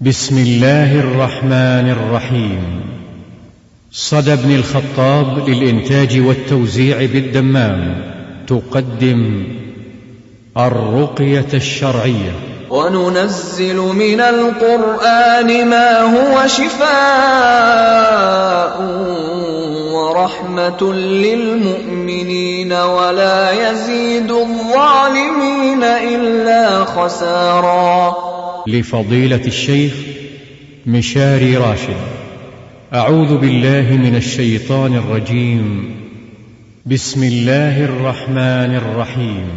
بسم الله الرحمن الرحيم. صدى بن الخطاب للإنتاج والتوزيع بالدمام تقدم الرقية الشرعية. وننزل من القرآن ما هو شفاء ورحمة للمؤمنين ولا يزيد الظالمين إلا خسارا. لفضيلة الشيخ مشاري راشد. أعوذ بالله من الشيطان الرجيم. بسم الله الرحمن الرحيم.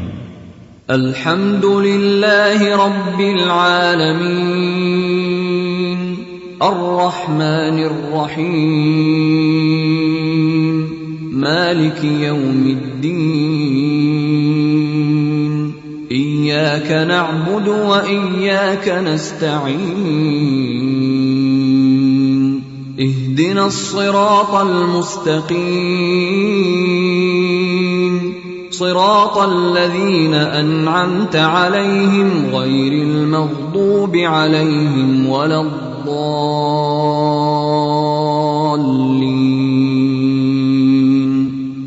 الحمد لله رب العالمين الرحمن الرحيم مالك يوم الدين إياك نعبد وإياك نستعين اهدنا الصراط المستقيم صراط الذين أنعمت عليهم غير المغضوب عليهم ولا الضالين.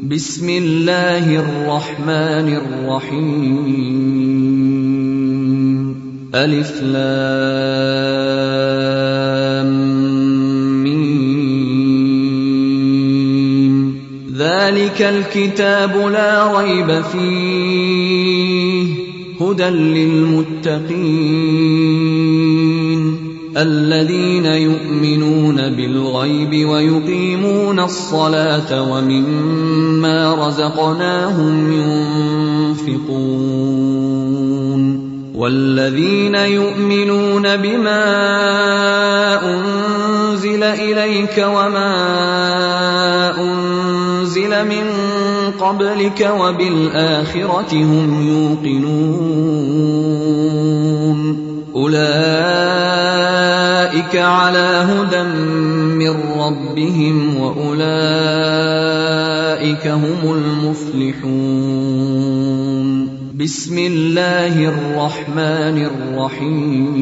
بسم الله الرحمن الرحيم. ألف لام ذلك الكتاب لا ريب فيه هدى للمتقين الذين يؤمنون بالغيب ويقيمون الصلاة ومما رزقناهم ينفقون والذين يؤمنون بما أنزل إليك وما أنزل من قبلك وبالآخرة هم يوقنون أولئك على هدى من ربهم وأولئك هم المفلحون. بسم الله الرحمن الرحيم.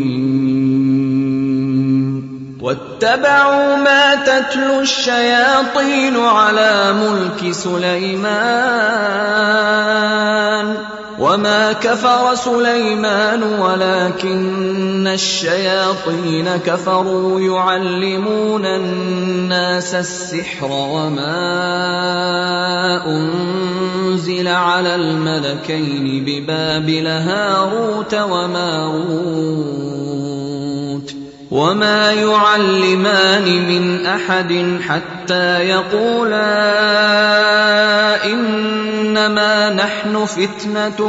واتبعوا ما تتلو الشياطين على ملك سليمان وما كفر سليمان ولكن الشياطين كفروا يعلمون الناس السحر وما أنزل على الملكين ببابل هاروت وماروت وما يعلمان من أحد حتى يقولا إنما نحن فتنة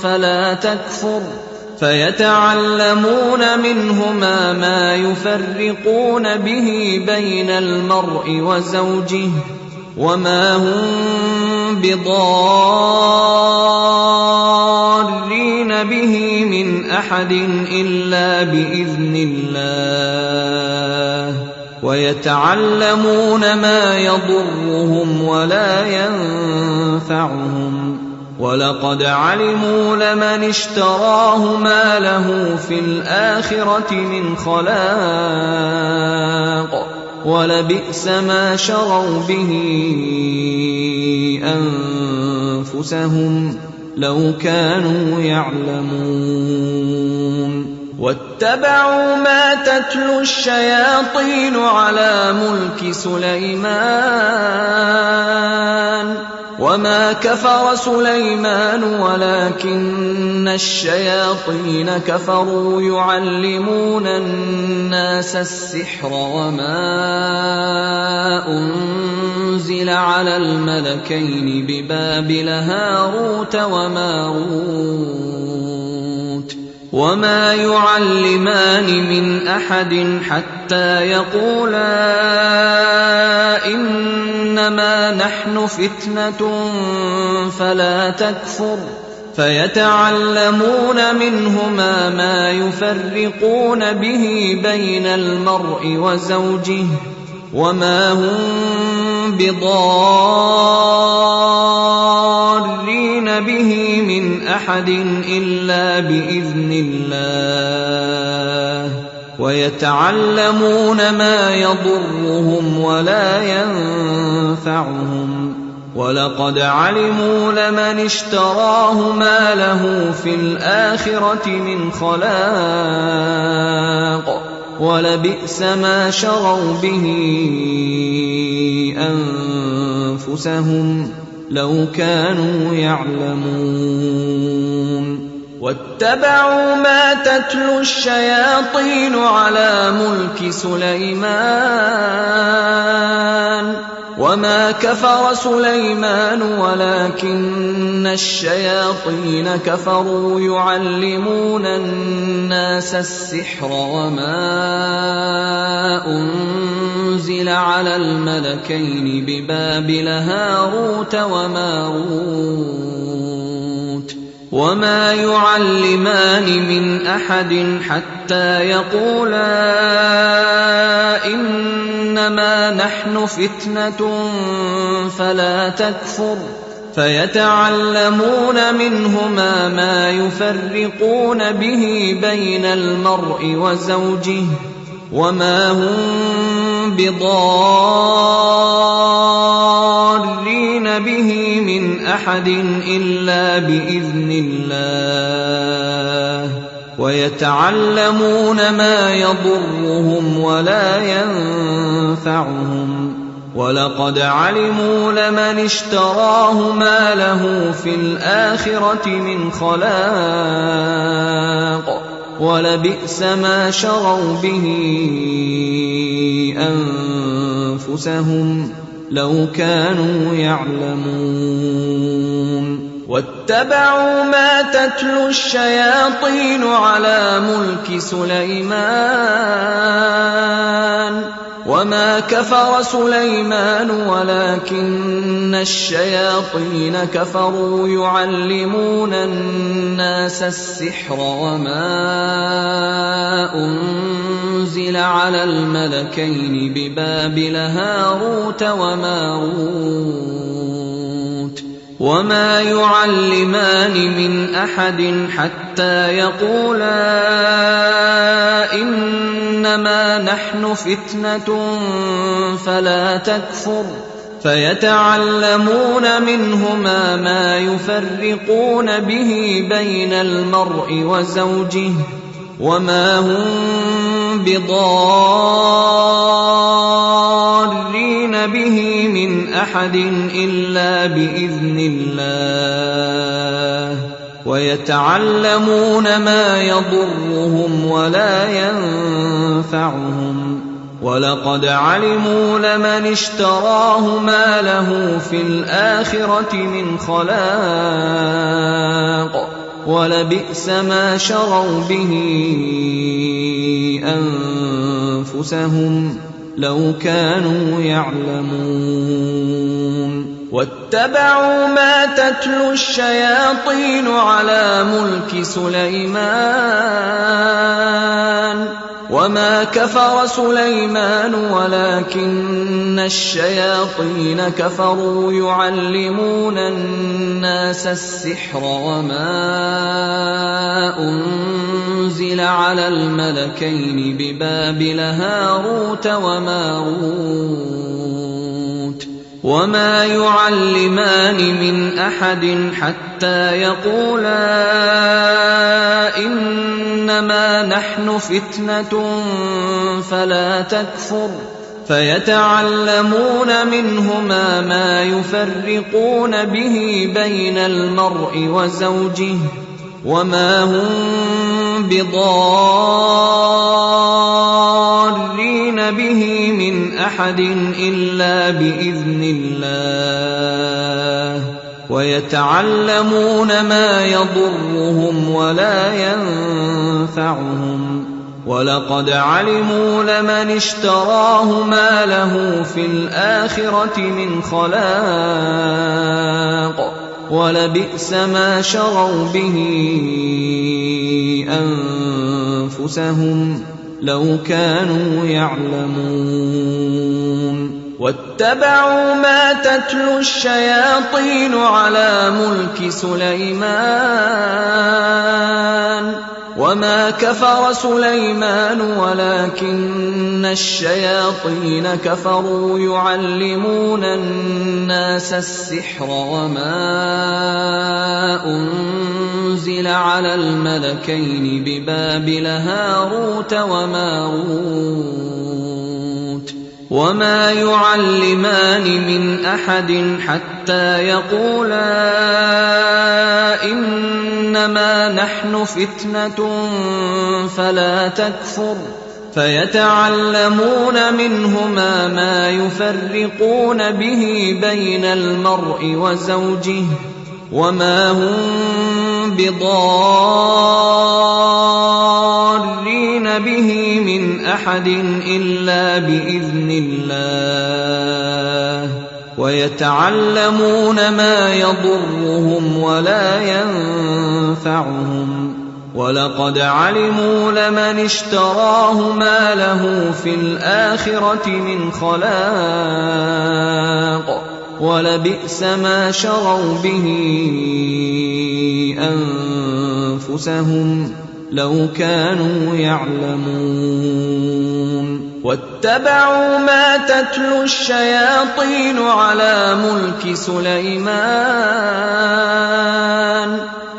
فلا تكفر فيتعلمون منهما ما يفرقون به بين المرء وزوجه وما هم بضارين به من أحد إلا بإذن الله ويتعلمون ما يضرهم ولا ينفعهم ولقد علموا لمن اشتراه ما له في الآخرة من خلاق ولبئس ما شروا به أنفسهم لو كانوا يعلمون. واتبعوا ما تتلو الشياطين على ملك سليمان وما كفر سليمان ولكن الشياطين كفروا يعلمون الناس السحر وما أنزل على الملكين ببابل هاروت وماروت وما يعلمان من أحد حتى يقولا إنما نحن فتنة فلا تكفر فيتعلمون منهما ما يفرقون به بين المرء وزوجه وما هم بضارين به من أحد إلا بإذن الله ويتعلمون ما يضرهم ولا ينفعهم ولقد علموا لمن اشتراه ما له في الآخرة من خلاق ولبئس ما شروا به أنفسهم لو كانوا يعلمون واتبعوا ما تتلو الشياطين على ملك سليمان وما كفر سليمان ولكن الشياطين كفروا يعلمون الناس السحر وما أنزل على الملكين ببابل هاروت وماروت وما يعلمان من أحد حتى يقولا إنما نحن فتنة فلا تكفر فيتعلمون منهما ما يفرقون به بين المرء وزوجه وما هم بضارين به من أحد إلا بإذن الله ويتعلمون ما يضرهم ولا ينفعهم ولقد علموا لمن اشتراه ما له في الآخرة من خلاق ولبئس ما شروا به أنفسهم لو كانوا يعلمون واتبعوا ما تتلو الشياطين على ملك سليمان وما كفر سليمان ولكن الشياطين كفروا يعلمون الناس السحر وما أنزل على الملكين ببابل هاروت وماروت وما يعلمان من أحد حتى يقولا إنما نحن فتنة فلا تكفر فيتعلمون منهما ما يفرقون به بين المرء وزوجه وما هم بضارين به من أحد إلا بإذن الله ويتعلمون ما يضرهم ولا ينفعهم ولقد علموا لمن اشتراه ما له في الآخرة من خلاق ولبئس ما شروا به أنفسهم لو كانوا يعلمون واتبعوا ما تتلو الشياطين على ملك سليمان وما كفر سليمان ولكن الشياطين كفروا يعلمون الناس السحر وما أنزل على الملكين ببابل هاروت وماروت وما يعلمان من أحد حتى يقولا إنما نحن فتنة فلا تكفر فيتعلمون منهما ما يفرقون به بين المرء وزوجه وما هم بضارين به من أحد إلا بإذن الله ويتعلمون ما يضرهم ولا ينفعهم ولقد علموا لمن اشتراه ما له في الآخرة من خلاق ولبئس ما شروا به أنفسهم لو كانوا يعلمون واتبعوا ما تتلو الشياطين على ملك سليمان وما كفر سليمان ولكن الشياطين كفروا يعلمون الناس السحر وما أنزل على الملكين ببابل هاروت وماروت وما يعلمان من أحد حتى يقولا إنما نحن فتنة فلا تكفر فيتعلمون منهما ما يفرقون به بين المرء وزوجه وما هم بضارين به من أحد إلا بإذن الله ويتعلمون ما يضرهم ولا ينفعهم ولقد علموا لمن اشتراه ما له في الآخرة من خلاق ولبئس ما شروا به أنفسهم لو كانوا يعلمون واتبعوا ما تتلو الشياطين على ملك سليمان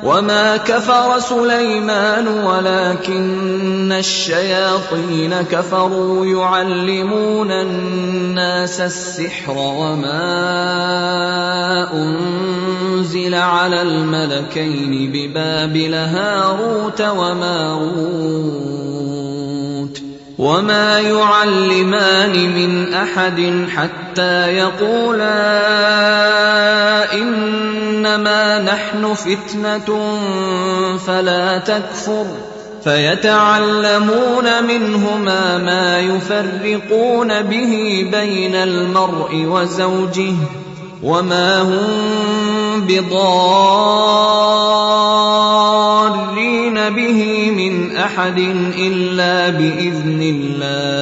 وما كفر سليمان ولكن الشياطين كفروا يعلمون الناس السحر وما أنزل على الملكين ببابل هاروت وماروت وما يعلمان من أحد حتى يقولا إنما نحن فتنة فلا تكفر فيتعلمون منهما ما يفرقون به بين المرء وزوجه وما هم بضارين به من أحد إلا بإذن الله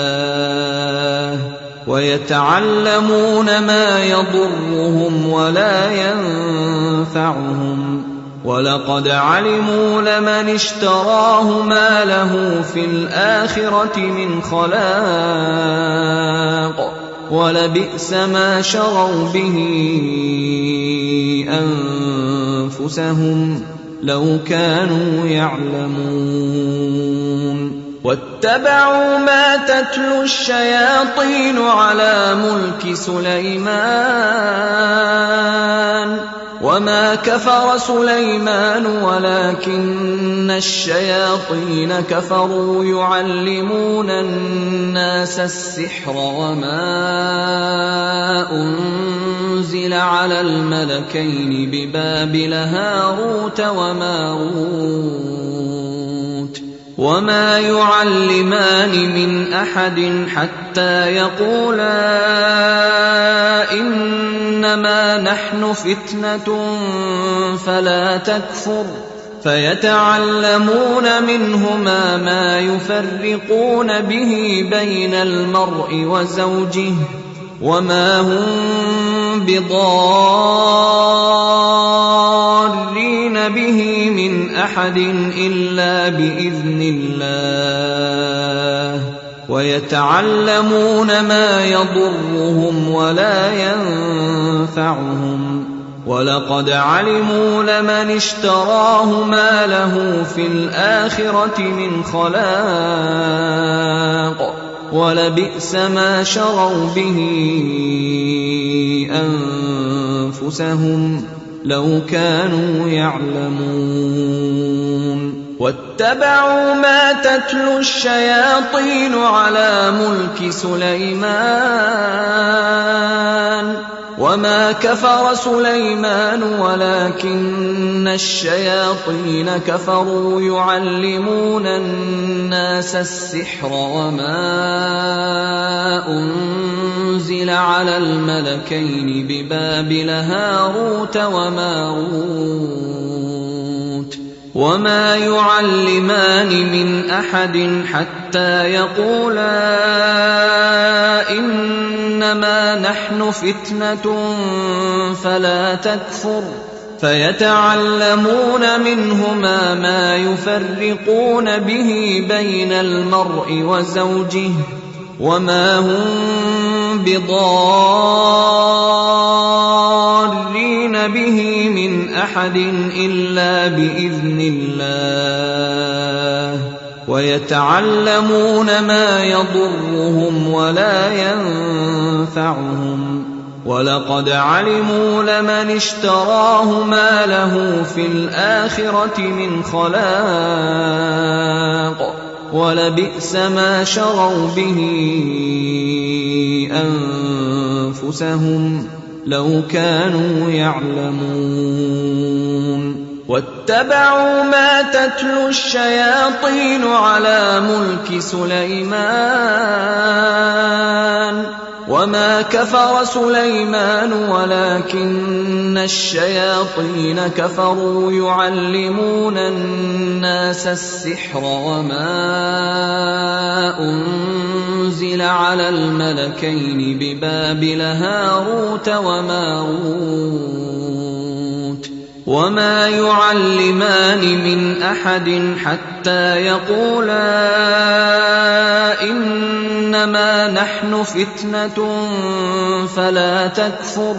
ويتعلمون ما يضرهم ولا ينفعهم ولقد علموا لمن اشتراه ما له في الآخرة من خلاق ولبئس ما شروا به أنفسهم لو كانوا يعلمون واتبعوا ما تتلو الشياطين على ملك سليمان وما كفر سليمان ولكن الشياطين كفروا يعلمون الناس السحر وما أنزل على الملكين ببابل هاروت وماروت وما يعلمان من أحد حتى يقولا إنما نحن فتنة فلا تكفر فيتعلمون منهما ما يفرقون به بين المرء وزوجه وما هم بضارين به من أحد إلا بإذن الله ويتعلمون ما يضرهم ولا ينفعهم ولقد علموا لمن اشتراه ما له في الآخرة من خلاق ولبئس ما شروا به أنفسهم لو كانوا يعلمون واتبعوا ما تتلو الشياطين على ملك سليمان وما كفر سليمان ولكن الشياطين كفروا يعلمون الناس السحر وما أنزل على الملكين ببابل هاروت وماروت وما يعلمان من أحد حتى يقولا إنما نحن فتنة فلا تكفر فيتعلمون منهما ما يفرقون به بين المرء وزوجه وما هم بضارين به من أحد إلا بإذن الله ويتعلمون ما يضرهم ولا ينفعهم ولقد علموا لمن اشتراه ما له في الآخرة من خلاق ولبئس ما شروا به أنفسهم لو كانوا يعلمون واتبعوا ما تتلو الشياطين على ملك سليمان وما كفر سليمان ولكن الشياطين كفروا يعلمون الناس السحر وما أنزل على الملكين ببابل هاروت وماروت وما يعلمان من أحد حتى يقولا إنما نحن فتنة فلا تكفر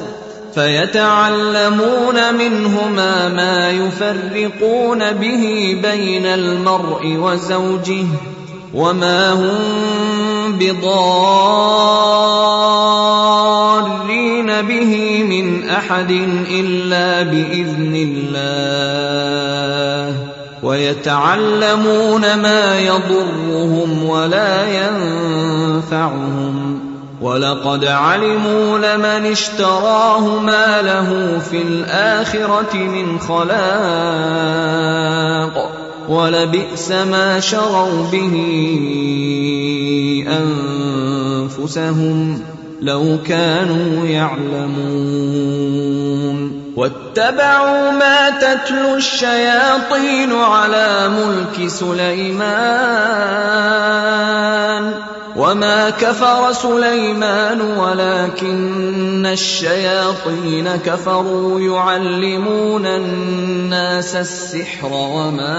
فيتعلمون منهما ما يفرقون به بين المرء وزوجه وما هم بضارين به من أحد إلا بإذن الله ويتعلمون ما يضرهم ولا ينفعهم ولقد علموا لمن اشتراه ما له في الآخرة من خلاق ولبئس ما شروا به أنفسهم لو كانوا يعلمون واتبعوا ما تتلو الشياطين على ملك سليمان وما كفر سليمان ولكن الشياطين كفروا يعلمون الناس السحر وما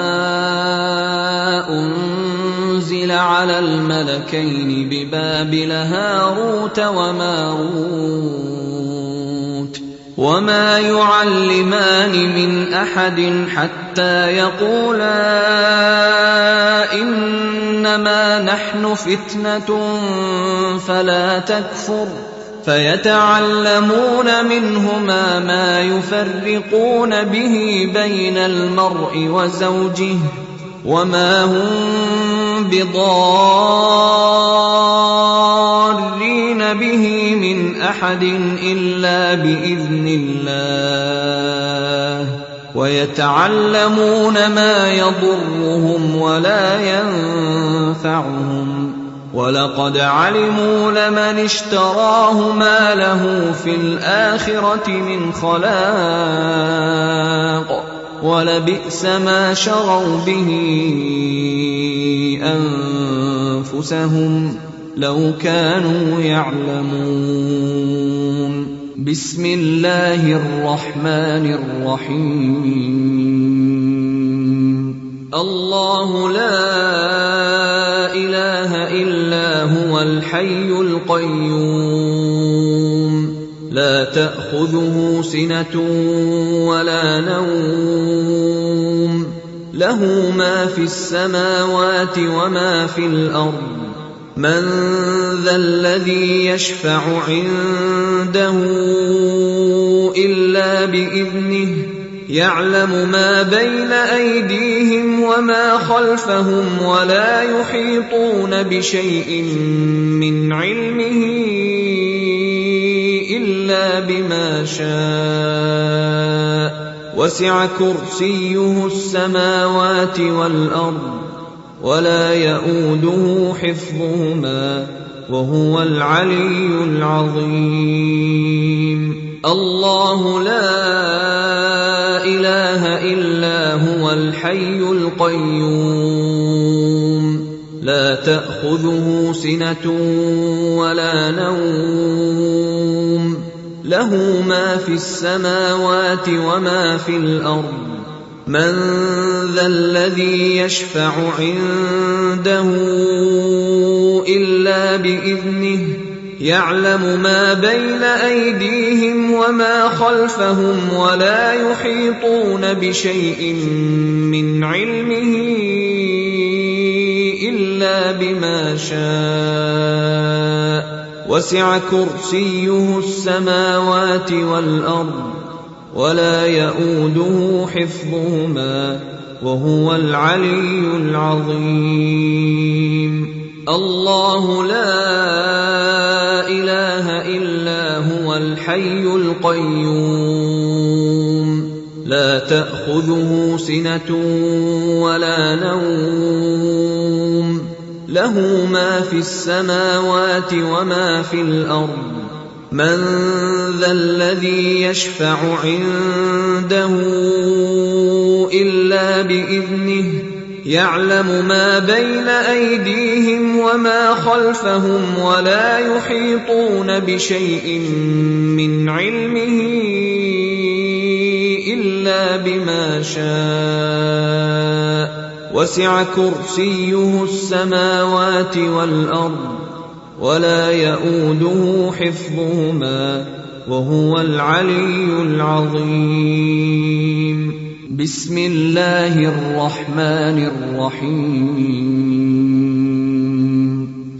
أنزل على الملكين ببابل هاروت وماروت وما يعلمان من أحد حتى يقولا إنما نحن فتنة فلا تكفر فيتعلمون منهما ما يفرقون به بين المرء وزوجه وما هم بضارين به من أحد إلا بإذن الله ويتعلمون ما يضرهم ولا ينفعهم ولقد علموا لمن اشتراه ما له في الآخرة من خلاق ولبئس ما شروا به أنفسهم لو كانوا يعلمون بسم الله الرحمن الرحيم الله لا إله إلا هو الحي القيوم لا تأخذه سنة ولا نوم له ما في السماوات وما في الأرض من ذا الذي يشفع عنده إلا بإذنه يعلم ما بين أيديهم وما خلفهم ولا يحيطون بشيء من علمه إلا بما شاء وسع كرسيه السماوات والأرض ولا يؤوده حفظهما وهو العلي العظيم الله لا إله إلا هو الحي القيوم لا تأخذه سنة ولا نوم له ما في السماوات وما في الأرض من ذا الذي يشفع عنده إلا بإذنه يعلم ما بين أيديهم وما خلفهم ولا يحيطون بشيء من علمه إلا بما شاء وسع كرسيه السماوات والأرض ولا يئوده حفظهما وهو العلي العظيم الله لا إله إلا هو الحي القيوم لا تأخذه سنة ولا نوم له ما في السماوات وما في الأرض من ذا الذي يشفع عنده إلا بإذنه يعلم ما بين أيديهم وما خلفهم ولا يحيطون بشيء من علمه إلا بما شاء وسع كرسيه السماوات والأرض ولا يئوده حفظهما وهو العلي العظيم بسم الله الرحمن الرحيم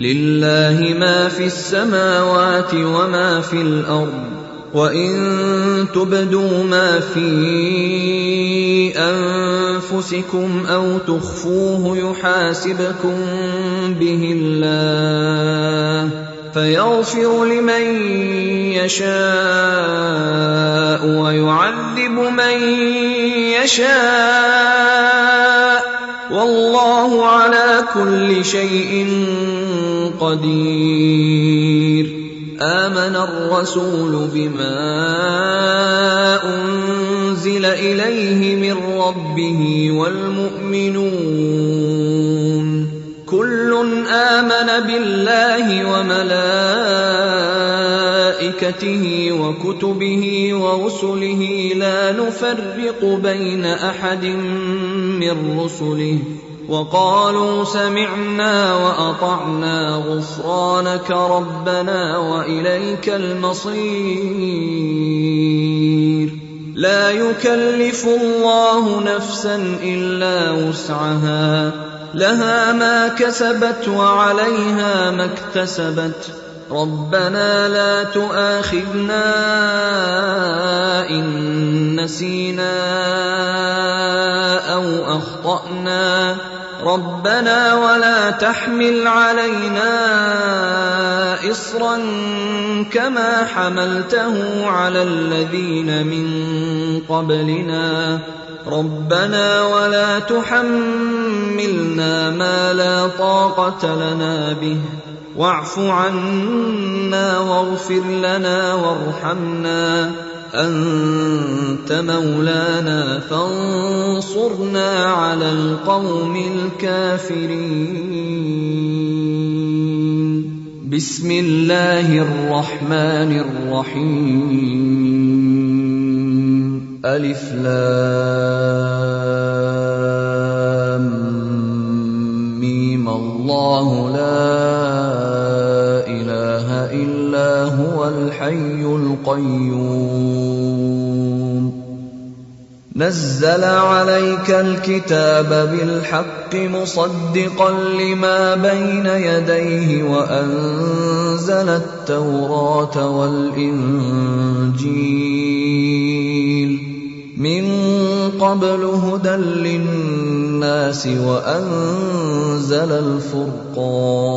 لله ما في السماوات وما في الأرض وإن تبدوا ما في أنفسكم أو تخفوه يحاسبكم به الله فيغفر لمن يشاء ويعذب من يشاء والله على كل شيء قدير آمن الرسول بما أنزل إليه من ربه والمؤمنون كل آمن بالله وملائكته وكتبه ورسله لا نفرق بين أحد من رسله وقالوا سمعنا وأطعنا غفرانك ربنا وإليك المصير لا يكلف الله نفسا إلا وسعها لها ما كسبت وعليها ما اكتسبت ربنا لا تؤاخذنا إن نسينا أو أخطأنا ربنا ولا تحمل علينا إصرا كما حملته على الذين من قبلنا ربنا ولا تحملنا ما لا طاقة لنا به واعف عنا واغفر لنا وارحمنا أنت مولانا فانصرنا على القوم الكافرين بسم الله الرحمن الرحيم ألف لام ميم الله لا إله إلا هو الحي القيوم نزل عليك الكتاب بالحق مصدقا لما بين يديه وأنزل التوراة والإنجيل من قبل هدى للناس وأنزل الفرقان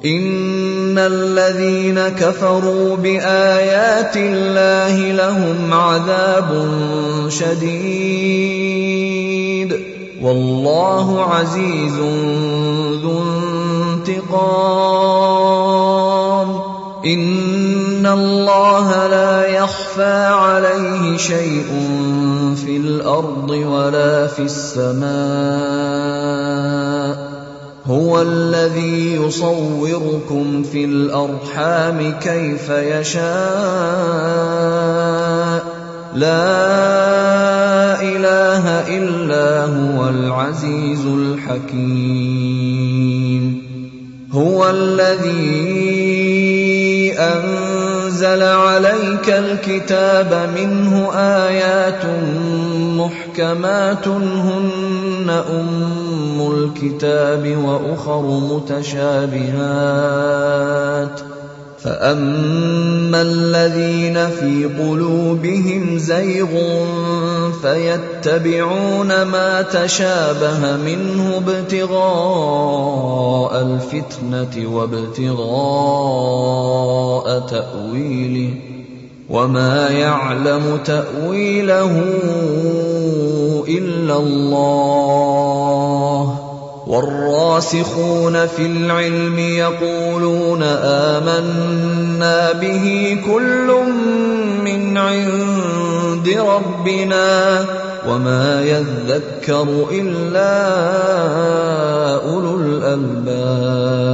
إن الذين كفروا بآيات الله لهم عذاب شديد والله عزيز ذو انتقام إن الله لا يخفى عليه شيء في الأرض ولا في السماء هو الذي يصوركم في الأرحام كيف يشاء لا إله إلا هو العزيز الحكيم هو الذي أنزل عليك الكتاب منه آيات محكمات هن أم الكتاب وأخر متشابهات فأما الذين في قلوبهم زيغ فيتبعون ما تشابه منه ابتغاء الفتنة وابتغاء تأويله وما يعلم تأويله إلا الله والراسخون في العلم يقولون آمنا به كل من عند ربنا وما يذكر إلا أولو الألباب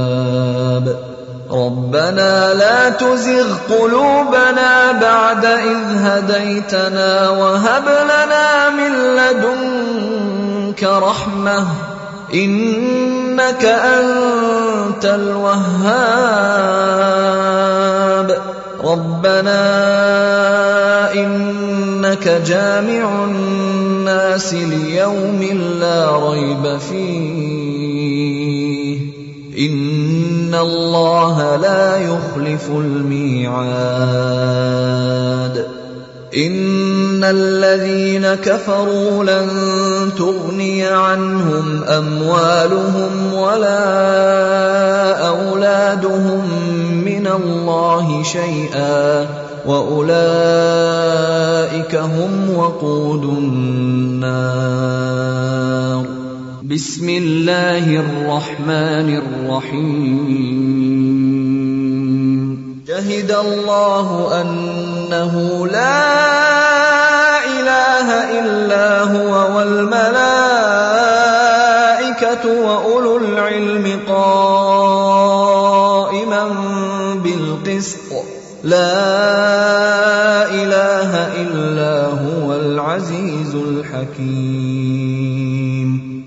ربنا لا تزغ قلوبنا بعد إذ هديتنا وهب لنا من لدنك رحمة إنك أنت الوهاب ربنا إنك جامع الناس ليوم لا ريب فيه إن الله لا يخلف الميعاد إن الذين كفروا لن تغني عنهم أموالهم ولا أولادهم من الله شيئا وأولئك هم وقود النار بسم الله الرحمن الرحيم شهد الله أنه لا إله إلا هو والملائكة وأولو العلم قائما بالقسط لا إله إلا هو العزيز الحكيم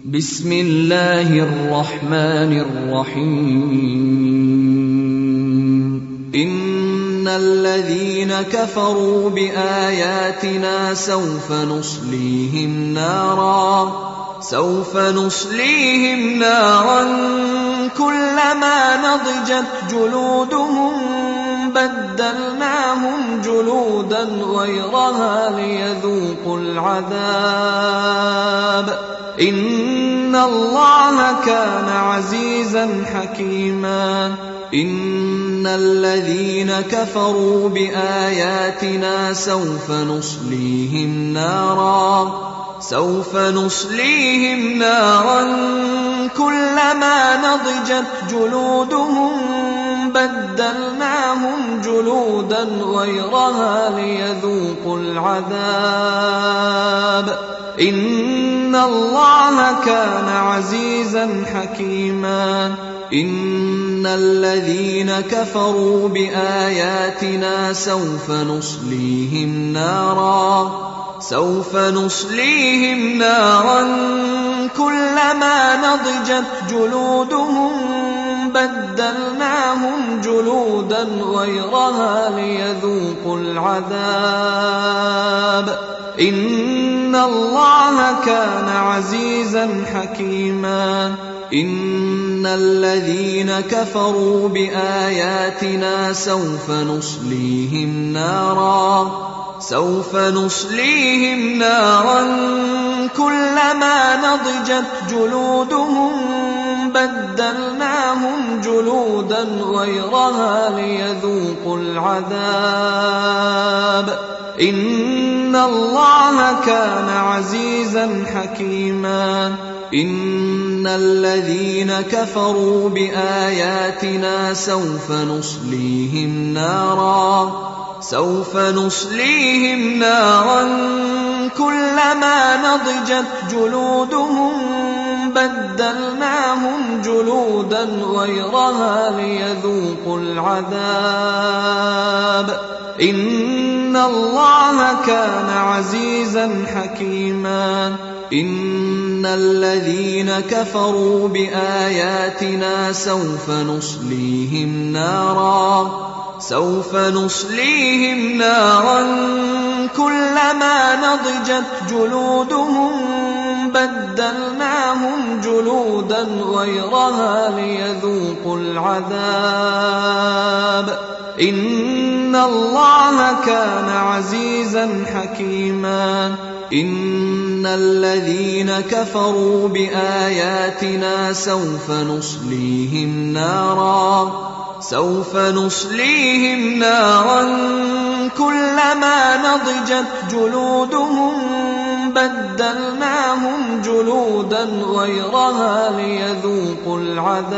بسم الله الرحمن الرحيم إن الذين كفروا بآياتنا سوف نصليهم نارا كلما نضجت جلودهم بدلناهم جلودا غيرها ليذوقوا العذاب إن الله كان عزيزا حكيما إن الذين كفروا بآياتنا سوف نصليهم نارا كلما نضجت جلودهم بدلناهم جلودا غيرها ليذوقوا العذاب إن الله كان عزيزا حكيما إن الذين كفروا بآياتنا سوف نصليهم نارا كلما نضجت جلودهم بدلناهم جلودا غيرها ليذوقوا العذاب إن الله كان عزيزا حكيما إن الذين كفروا بآياتنا سوف نصليهم نارا كلما نضجت جلودهم بدلناهم جلودا غيرها ليذوقوا العذاب إن الله كان عزيزا حكيما إن الذين كفروا بآياتنا سوف نصليهم نارا كلما نضجت جلودهم بدلناهم جلودا غيرها ليذوقوا العذاب إن الله كان عزيزا حكيما إن الذين كفروا بآياتنا سوف نصليهم نارا كلما نضجت جلودهم بدلناهم جلودا غيرها ليذوقوا العذاب إن الله كان عزيزا حكيما إن الذين كفروا بآياتنا سوف نصليهم نارا كلما نضجت جلودهم بدلناهم جلودا غيرها ليذوقوا العذاب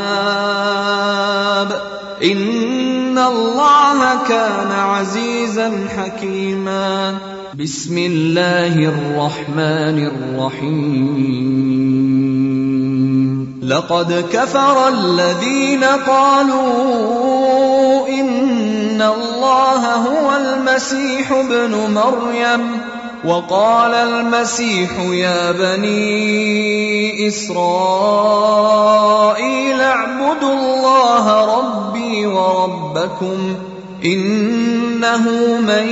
إن الله كان عزيزا حكيما بسم الله الرحمن الرحيم لقد كفر الذين قالوا إن الله هو المسيح ابن مريم وقال المسيح يا بني إسرائيل اعبدوا الله ربي وربكم إنه من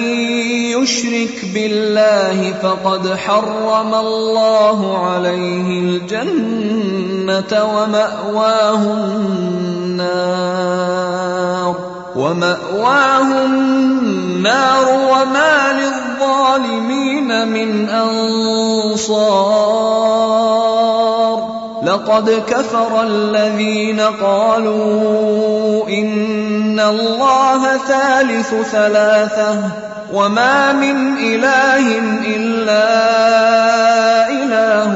يشرك بالله فقد حرم الله عليه الجنة ومأواه النار وما للظالمين من أنصار لقد كفر الذين قالوا إن الله ثالث ثلاثة وما من إله إلا إله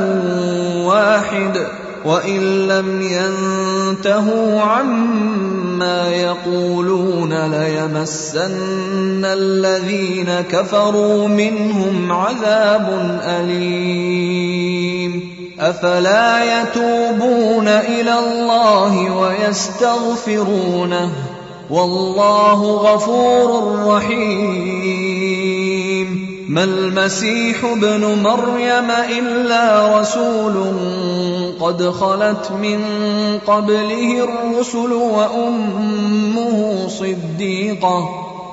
واحد وإن لم ينتهوا عما يقولون ليمسن الذين كفروا منهم عذاب أليم أفلا يتوبون إلى الله ويستغفرونه والله غفور رحيم ما المسيح ابن مريم إلا رسول قد خلت من قبله الرسل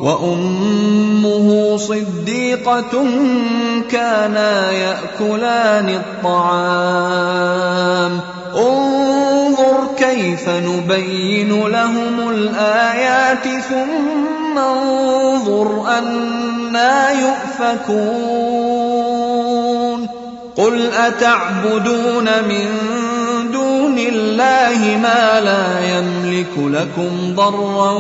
وأمه صديقة كانا يأكلان الطعام انظر كيف نبين لهم الآيات ثم انظر أنى يؤفكون قل أتعبدون من دون الله ما لا يملك لكم ضرا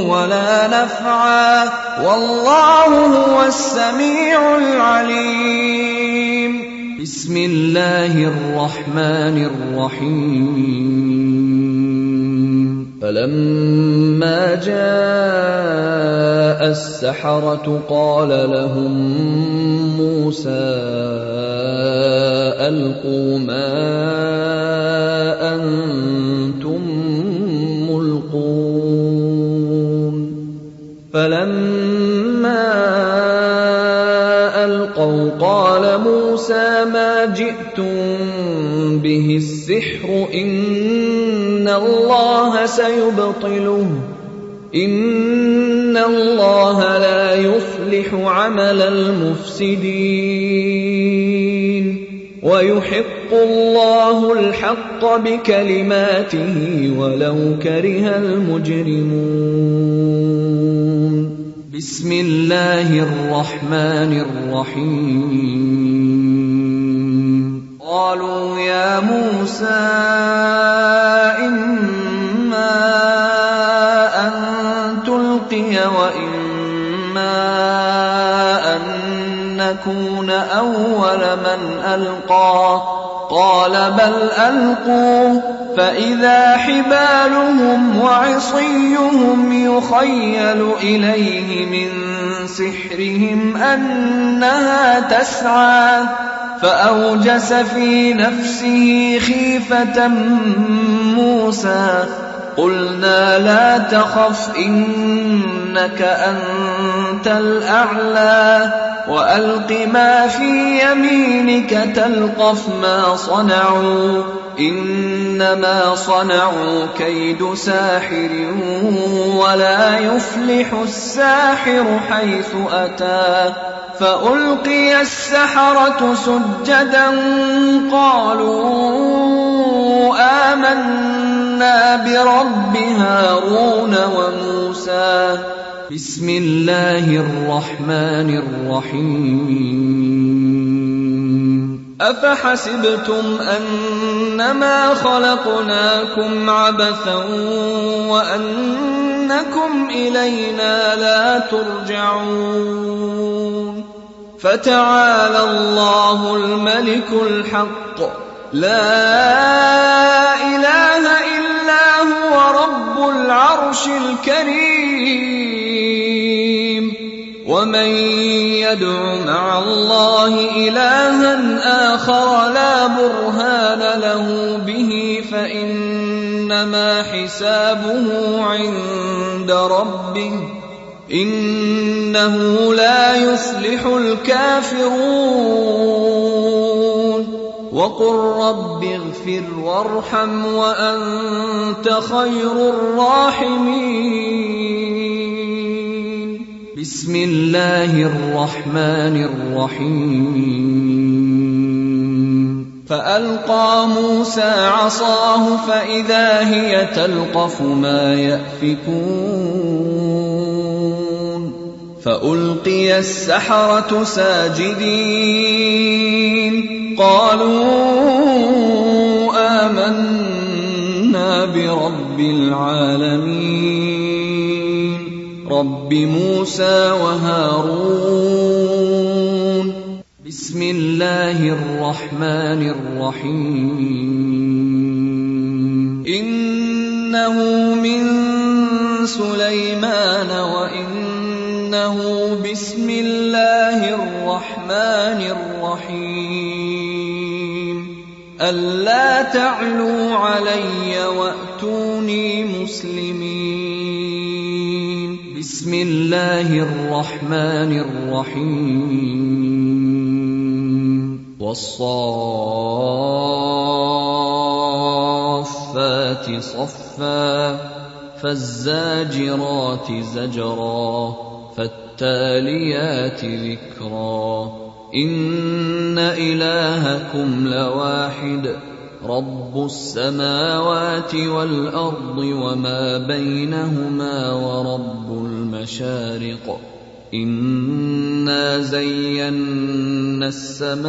ولا نفعا والله هو السميع العليم بسم الله الرحمن الرحيم فلما جاء السحرة قال لهم موسى ألقوا ما أنتم ملقون فلما ألقوا قال موسى ما جئتم به السحر إن الله سيبطله إن الله لا يصلح عمل المفسدين ويحق الله الحق بكلماته ولو كره المجرمون بسم الله الرحمن الرحيم قالوا يا موسى إما أن تلقي وإما أن نكون أول من ألقى قال بل ألقوا فإذا حبالهم وعصيهم يخيل إليه من سحرهم أنها تسعى فأوجس في نفسه خيفة موسى. قلنا لا تخف إنك أنت الأعلى وألق ما في يمينك تلقف ما صنعوا إنما صنعوا كيد ساحر ولا يفلح الساحر حيث أتى. فألقي السحرة سجدا قالوا آمنا برب هارون وموسى. بسم الله الرحمن الرحيم. أفحسبتم أنما خلقناكم عبثا وأنكم إلينا لا ترجعون. فتعالى الله الملك الحق لا إله إلا هو رب العرش الكريم. ومن يدع مع الله إلها آخر لا برهان له به فإنما حسابه عند ربه إنه لا يفلح الكافرون. وقل رب اغفر وارحم وأنت خير الراحمين. بسم الله الرحمن الرحيم. فألقى موسى عصاه فإذا هي تلقف ما يأفكون. فألقي السحرة ساجدين قالوا آمنا برب العالمين رب موسى وهارون. بسم الله الرحمن الرحيم. إنه من سليمان وإنه بسم الله الرحمن الرحيم. ألا تعلوا علي وأتوني مسلمين. بسم الله الرحمن الرحيم. والصافات صفا فالزاجرات زجرا فالتاليات ذكرا. إن إلهكم لواحد رب السماوات والأرض وما بينهما ورب المشارق. إنا زينا السماء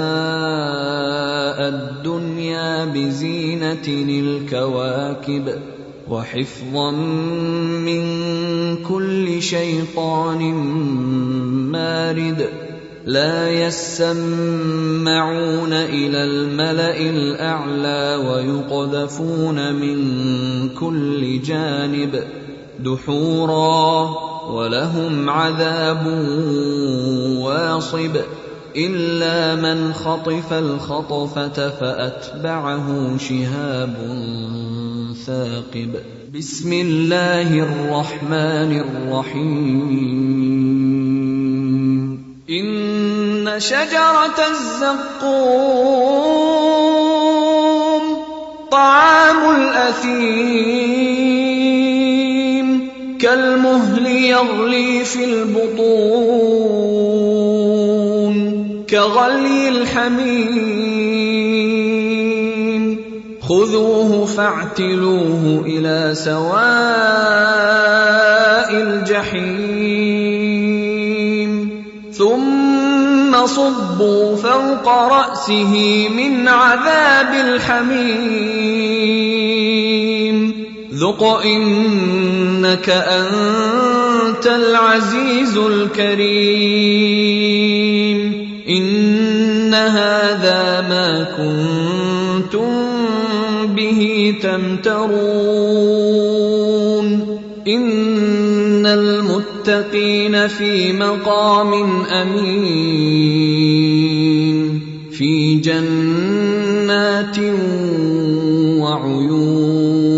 الدنيا بزينة الكواكب وحفظا من كل شيطان مارد. لا يسمعون إلى الملأ الأعلى ويقذفون من كل جانب دحورا ولهم عذاب واصب. إلا من خطف الخطفة فأتبعه شهاب ثاقب. بسم الله الرحمن الرحيم. إن شجرة الزقوم طعام الأثيم كالمهل يغلي في البطون كغلي الحميم. خذوه فاعتلوه إلى سواء الجحيم ثم صبوا فوق رأسه من عذاب الحميم. ذق إنك أنت العزيز الكريم. إن هذا ما كنتم به تمترون. إن المتقين في مقام أمين في جنات وعيون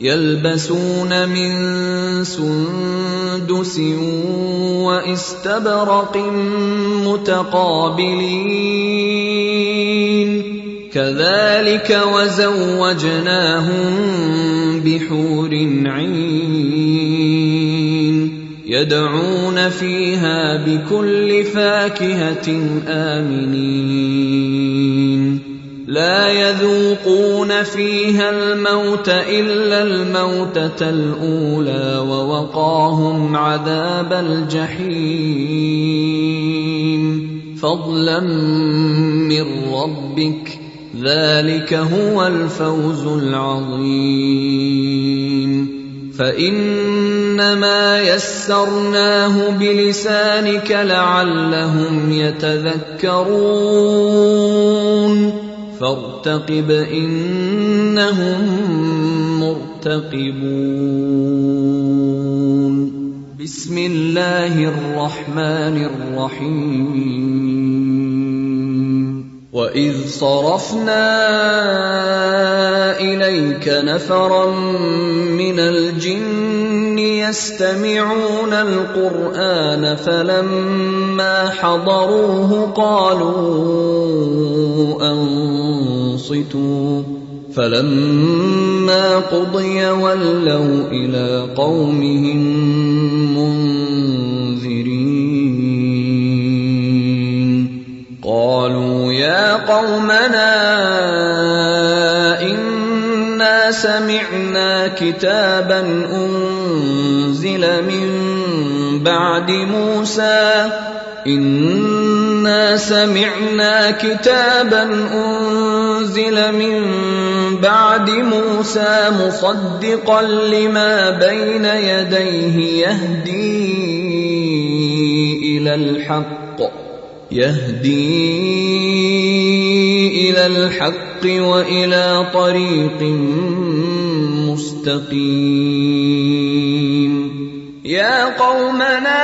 يلبسون من سندس واستبرق متقابلين كذلك وزوجناهم بحور عين يدعون فيها بكل فاكهة آمنين لا يذوقون فيها الموت إلا الموتة الأولى ووقاهم عذاب الجحيم فضلا من ربك ذلك هو الفوز العظيم فإنما يسرناه بلسانك لعلهم يتذكرون فارتقب إنهم مرتقبون بسم الله الرحمن الرحيم وإذ صرفنا إليك نفرا من الجن يستمعون القرآن فلما حضروه قالوا أنصتوا فلما قضي ولوا إلى قومهم منذرين قالوا يا قومنا إنا سمعنا كتابا أنزل من بعد موسى إنا سمعنا كتابا أنزل من بعد موسى مصدقا لما بين يديه يهدي إلى الحق وإلى طريق مستقيم يا قومنا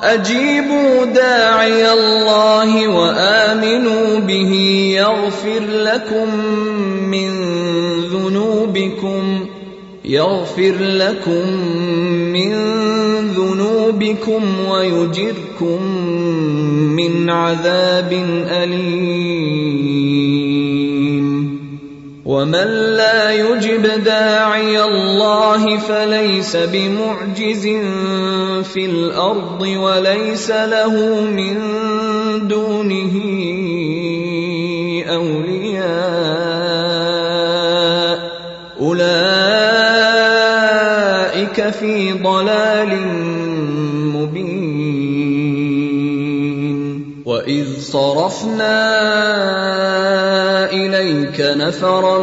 أجيبوا داعي الله وآمنوا به يغفر لكم من ذنوبكم ويجركم من عذاب أليم ومن لا يجب داعي الله فليس بمعجز في الأرض وليس له من دونه أولياء أولئك في ضلال مبين وإذ صرفنا إليك نفرا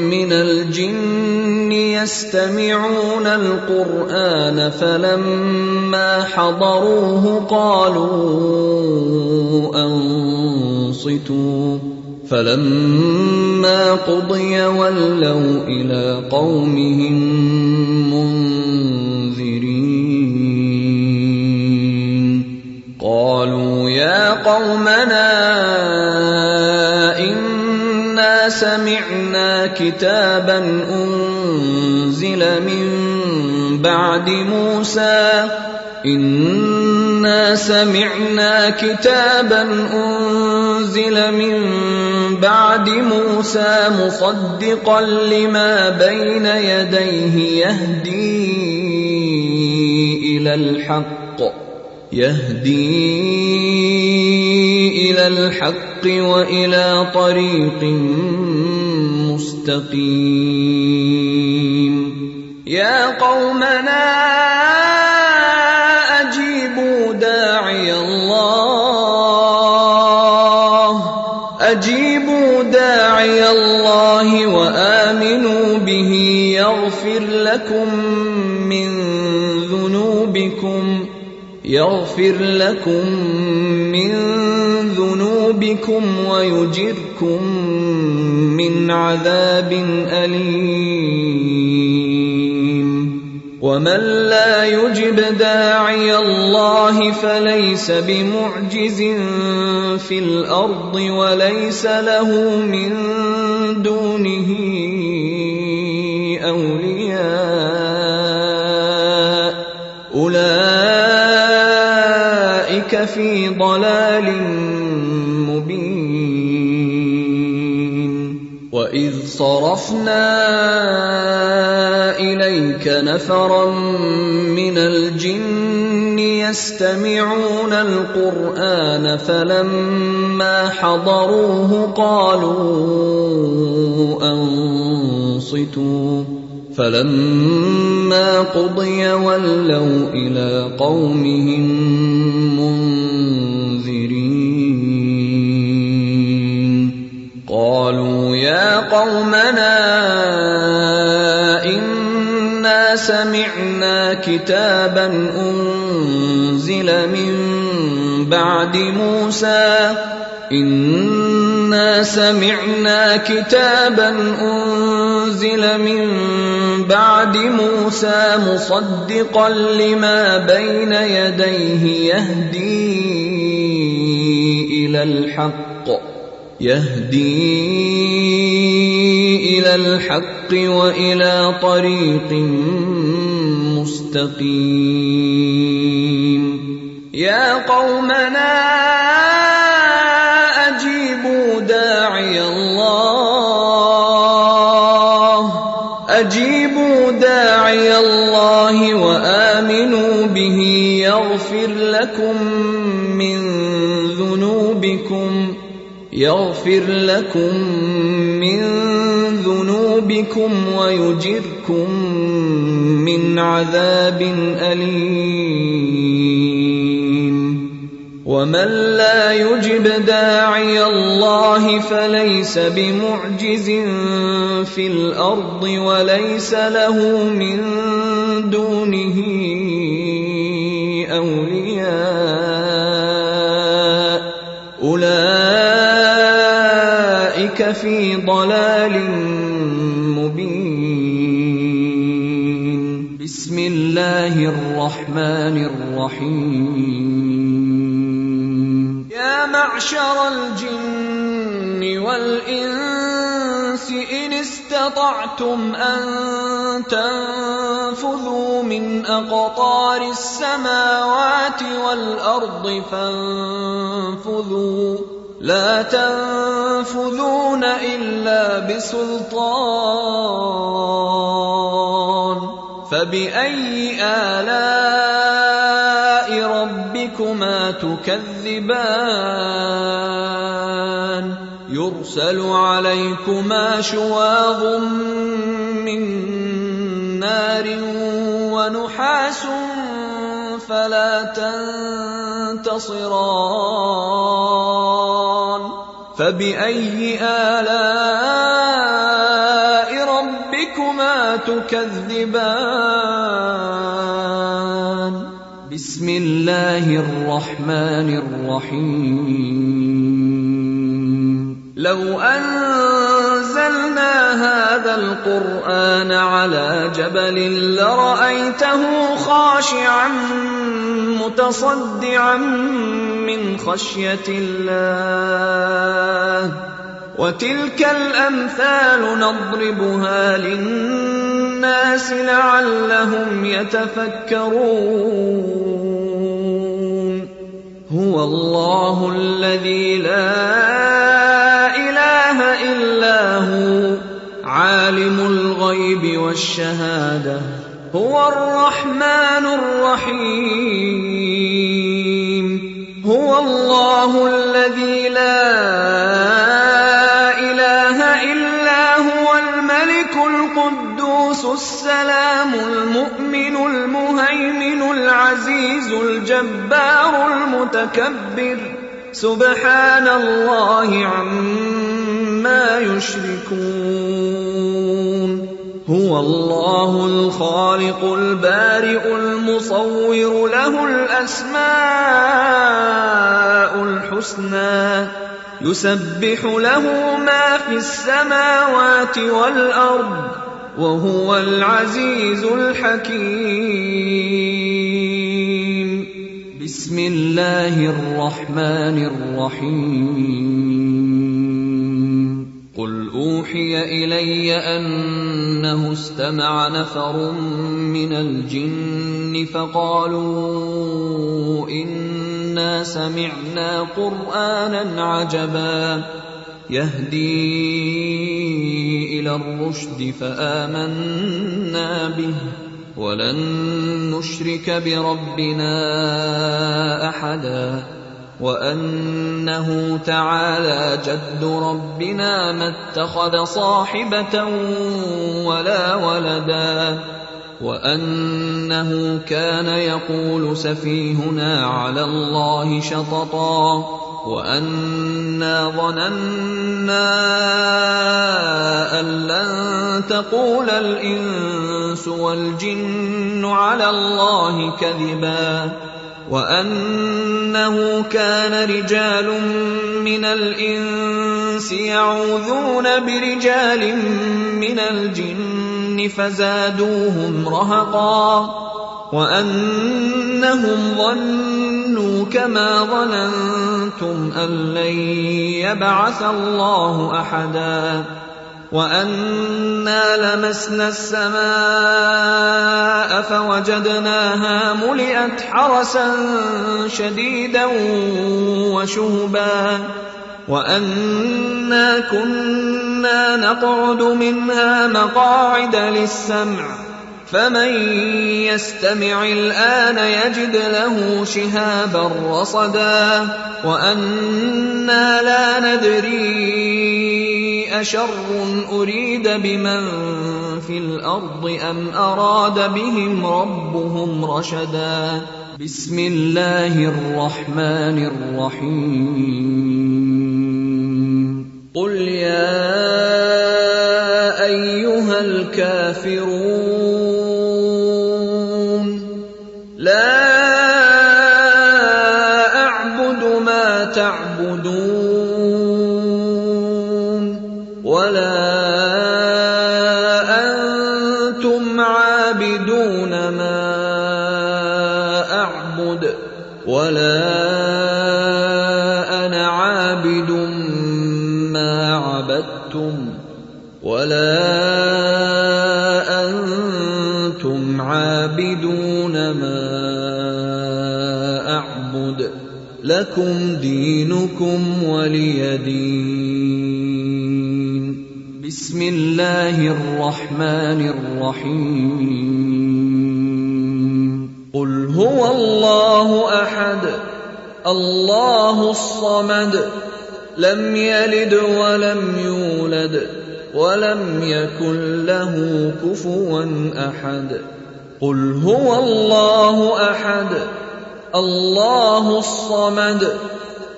من الجن يستمعون القرآن فلما حضروه قالوا أنصتوا فلما قضي ولوا إلى قومهم منذرين قالوا يا قومنا إنا سمعنا كتابا أنزل من بعد موسى إنا سمعنا كتابا أنزل من بعد موسى مصدقا لما بين يديه يهدي إلى الحق وإلى طريق مستقيم يا قومنا أجيبوا داعي الله وآمنوا به يغفر لكم من ذنوبكم ويجركم من عذاب أليم ومن لا يجب داعي الله فليس بمعجز في الأرض وليس له من دونه أولياء أولئك في ضلال مبين. وإذ صرفنا إليك نفرا من الجن يستمعون القرآن فلما حضروه قالوا أنصتوا فلما قضي ولوا إلى قومهم منذرين. قالوا يا قومنا إنا سمعنا كتابا أنزل من بعد موسى مصدقا لما بين يديه يهدي إلى الحق وإلى طريق مستقيم. يا قومنا أجيبوا داعي الله وآمنوا به يغفر لكم من ذنوبكم ويجركم من عذاب أليم. ومن لا يجب داعي الله فليس بمعجز في الأرض وليس له من دونه أولياء أولئك في ضلال مبين. بسم الله الرحمن الرحيم. يا معشر الجن والإنس إن استطعتم أن تنفذوا من أقطار السماوات والأرض فانفذوا لا تنفذون إلا بسلطان. فبأي آلاء ربكما تكذبان؟ يرسل عليكما شواظ من نار ونحاس فلا تنتصران. فبأي آلاء ربكما تكذبان؟ بسم الله الرحمن الرحيم. لو أنزلنا هذا القرآن على جبل لرأيته خاشعا متصدعا من خشية الله. وتلك الأمثال نضربها للناس لعلهم يتفكرون. هو الله الذي لا إله إلا هو عالم الغيب والشهادة هو الرحمن الرحيم. هو الله الذي لا إله إلا هو الملك القدوس السلام المؤمن المهيمن العزيز الجبار المتكبر سبحان الله عما يشركون. هو الله الخالق البارئ المصور له الأسماء الحسنى يسبح له ما في السماوات والأرض وهو العزيز الحكيم. بسم الله الرحمن الرحيم. قل أوحي إلي أنه استمع نفر من الجن فقالوا إنا سمعنا قرآنا عجبا يهدي إلى الرشد فآمنا به ولن نشرك بربنا أحدا وأنه تعالى جد ربنا ما اتخذ صاحبة ولا ولدا وأنه كان يقول سفيهنا على الله شططا وأنا ظننا أن لن تقول الإنس والجن على الله كذبا وأنه كان رجال من الإنس يعوذون برجال من الجن فزادوهم رهقا وأنهم ظنوا كما ظننتم أن لن يبعث الله أحدا وأنا لمسنا السماء فوجدناها ملئت حرسا شديدا وشهبا وأنا كنا نقعد منها مقاعد للسمع فمن يستمع الآن يجد له شهابا رصدا وأنا لا ندري أشر أريد بمن في الأرض أم أراد بهم ربهم رشدا. بسم الله الرحمن الرحيم. قل يا أيها الكافرون لا أعبد ما تعبدون ولا أنتم عابدون ما أعبد ولا أنا عابد ما عبدتم ولا أنتم عابدون ما أعبد لكم دينكم ولي دين. بسم الله الرحمن الرحيم. قل هو الله أحد الله الصمد لم يلد ولم يولد ولم يكن له كفوا أحد. قل هو الله أحد الله الصمد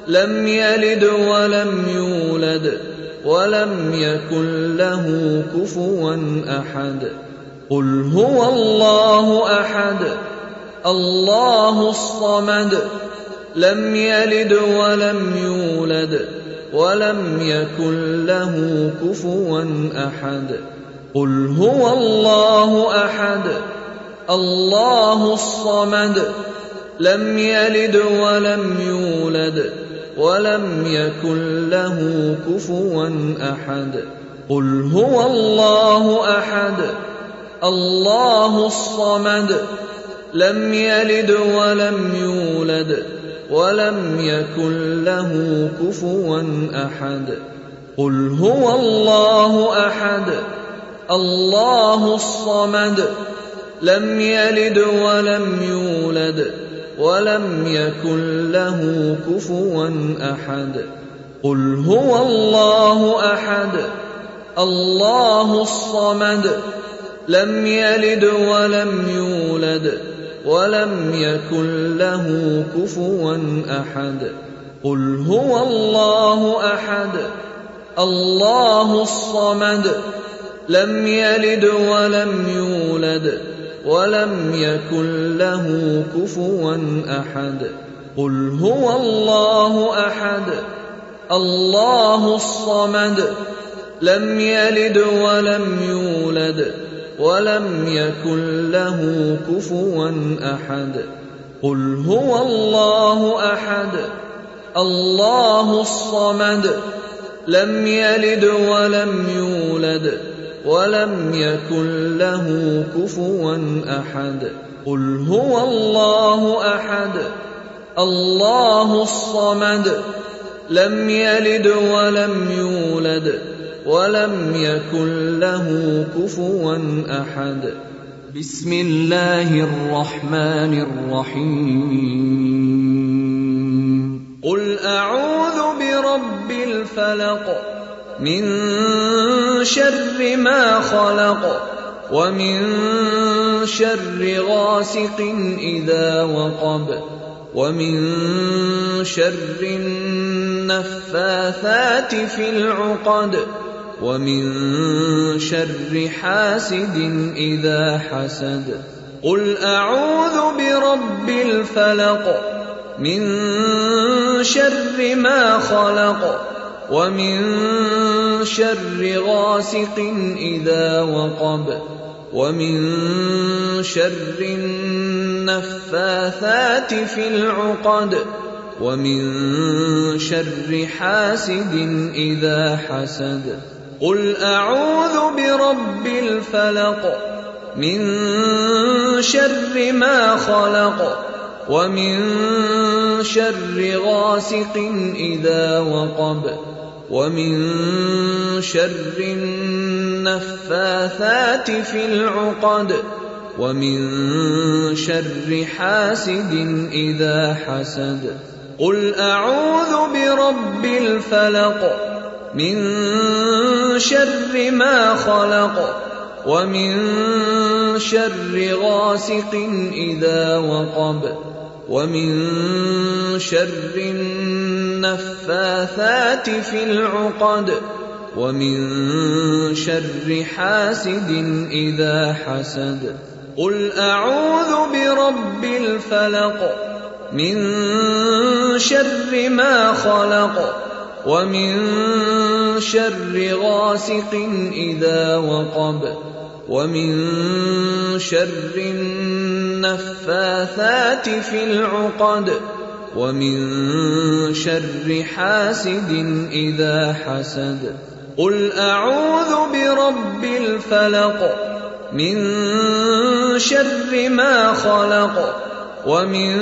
لم يلد ولم يولد ولم يكن له كفوا أحد. قل هو الله أحد الله الصمد لم يلد ولم يولد ولم يكن له كفوا أحد. قل هو الله أحد الله الصمد لم يلد ولم يولد ولم يكن له كفوا أحد. قل هو الله أحد الله الصمد لم يلد ولم يولد ولم يكن له كفوا أحد. قل هو الله أحد الله الصمد لم يلد ولم يولد ولم يكن له كفوا أحد. قل هو الله أحد الله الصمد لم يلد ولم يولد ولم يكن له كفوا أحد. قل هو الله أحد الله الصمد لم يلد ولم يولد ولم يكن له كفوا أحد. قل هو الله أحد الله الصمد لم يلد ولم يولد ولم يكن له كفوا أحد. قل هو الله أحد الله الصمد لم يلد ولم يولد ولم يكن له كفوا أحد. قل هو الله أحد الله الصمد لم يلد ولم يولد ولم يكن له كفوا أحد. بسم الله الرحمن الرحيم. قل أعوذ برب الفلق من شر ما خلق ومن شر غاسق إذا وقب ومن شر النفاثات في العقد ومن شر حاسد إذا حسد. قل أعوذ برب الفلق من شر ما خلق ومن شر غاسق إذا وقب ومن شر النفاثات في العقد ومن شر حاسد إذا حسد. قل أعوذ برب الفلق من شر ما خلق ومن شر غاسق إذا وقب ومن شر النفاثات في العقد ومن شر حاسد إذا حسد. قل أعوذ برب الفلق من شر ما خلق ومن شر غاسق إذا وقب ومن شر النفاثات في العقد ومن شر حاسد إذا حسد. قل أعوذ برب الفلق من شر ما خلق ومن شر غاسق إذا وقب ومن شر النفاثات في العقد ومن شر حاسد إذا حسد. قل أعوذ برب الفلق من شر ما خلق ومن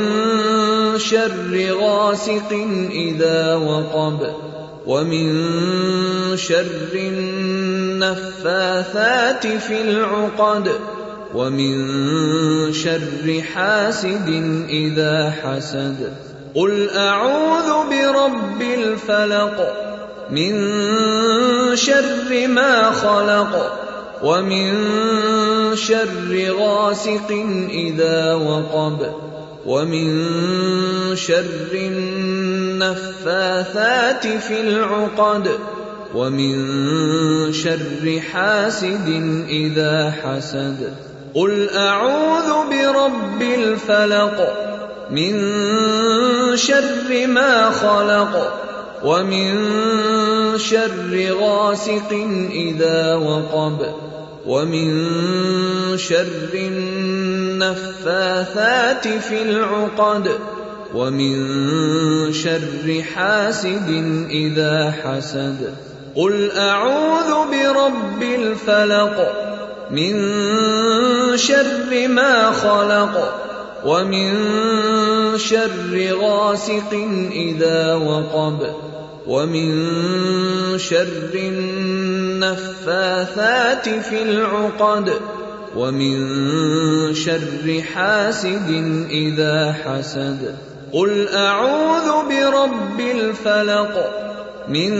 شر غاسق إذا وقب ومن شر النفاثات في العقد ومن شر حاسد إذا حسد. قل أعوذ برب الفلق من شر ما خلق ومن شر غاسق إذا وقب ومن شر النفاثات في العقد ومن شر حاسد إذا حسد. قل أعوذ برب الفلق من شر ما خلق ومن شر غاسق إذا وقب ومن شر النفاثات في العقد ومن شر حاسد إذا حسد. قل أعوذ برب الفلق من شر ما خلق ومن شر غاسق إذا وقب ومن شر النفاثات في العقد ومن شر حاسد إذا حسد. قل أعوذ برب الفلق من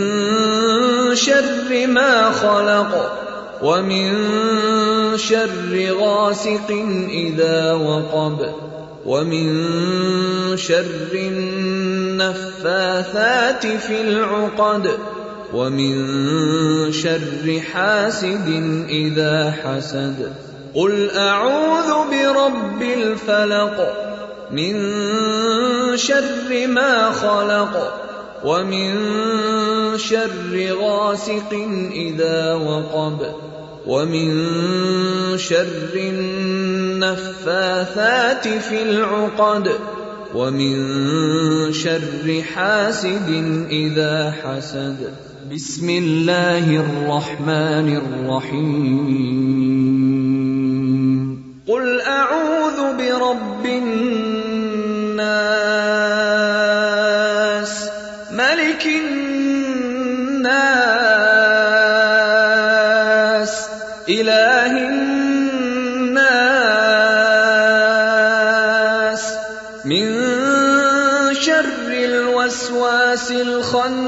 شر ما خلق ومن شر غاسق إذا وقب ومن شر النفاثات في العقد ومن شر حاسد إذا حسد. قل أعوذ برب الفلق من شر ما خلق ومن شر غاسق إذا وقب ومن شر النفاثات في العقد ومن شر حاسد إذا حسد. بسم الله الرحمن الرحيم. قل أعوذ برب الناس ملك الناس إله الناس من شر الوسواس الخناس